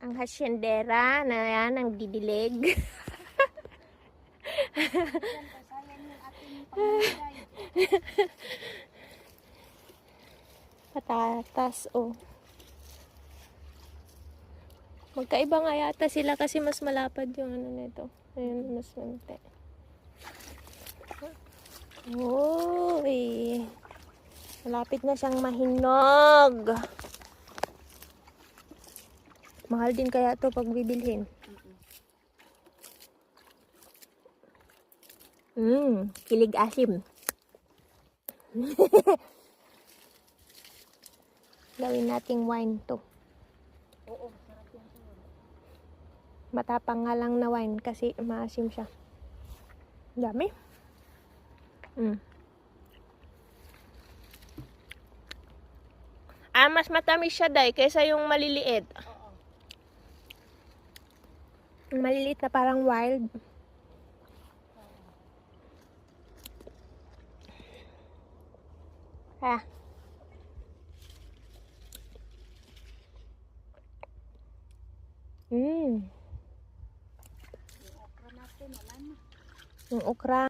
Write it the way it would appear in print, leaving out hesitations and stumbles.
Ang hasyendera na yan, ang didilig. Patatas, oh. Magkaiba nga yata sila kasi mas malapad yung ano nito. Ayun, mas mante. Uy. Malapit na siyang mahinog. Mahal din kaya to pag bibilhin. Kilig asim. Gawin nating wine to. Oo, sarap yan. Matapang nga lang na wine kasi maasim siya. Dami. Mas matamis siya, Day, kaysa yung maliliit. Oo. Yung maliliit na parang wild. Yung okra natin, wala na. Yung okra.